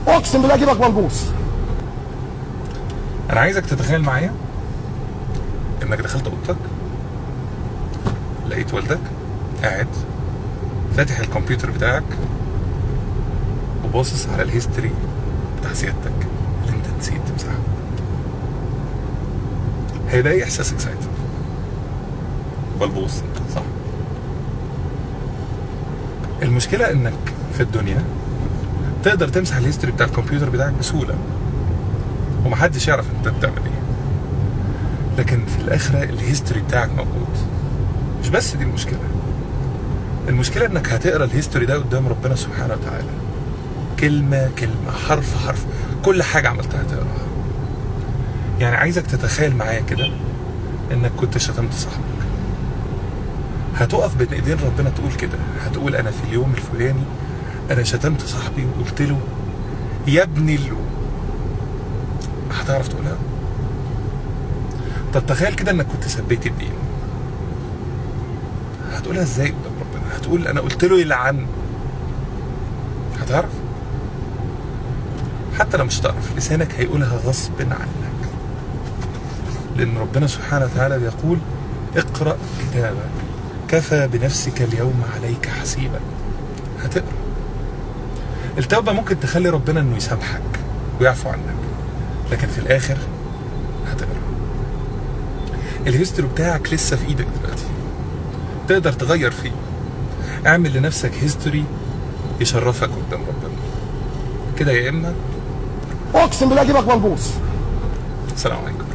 اقسم بالله اجيبك ملبوس. انا عايزك تتخيل معايا انك دخلت اوضتك، لقيت والدك قاعد فاتح الكمبيوتر بتاعك وباصص على الهيستوري بتاع سيادتك اللي انت نسيت تمسحها. هيبقى ايه احساسك ساعتها؟ بلبوص، صح؟ المشكلة انك في الدنيا تقدر تمسح الهيستوري بتاع الكمبيوتر بتاعك بسهولة ومحدش يعرف انت بتعمل ايه، لكن في الاخرة الهيستوري بتاعك موجود. مش بس دي المشكلة انك هتقرا الهيستوري ده قدام ربنا سبحانه وتعالى، كلمة كلمة، حرف حرف، كل حاجة عملتها تقراها. يعني عايزك تتخيل معايا كده انك كنت شتمت صاحبك، هتقف بين ايدين ربنا تقول كده، هتقول انا في اليوم الفلاني انا شتمت صاحبي وقلت له يا ابني هتعرف تقولها؟ طب تخيل كده انك كنت سبيت الدين، هتقولها ازاي قدام ربنا؟ هتقول انا قلت له يلعن؟ هتعرف؟ حتى لو مش هتعرف، لسانك هيقولها غصب عنك، لان ربنا سبحانه وتعالى بيقول اقرأ كتابك كفى بنفسك اليوم عليك حسيبا. هتقرأ. التوبة ممكن تخلي ربنا انه يسامحك ويعفو عنك، لكن في الاخر هتقرأ. الهيستوري بتاعك لسه في ايدك دلوقتي، تقدر تغير فيه. اعمل لنفسك هيستوري يشرفك قدام ربنا كده، يا اما اقسم بالله اجيبك ملبوس. السلام عليكم.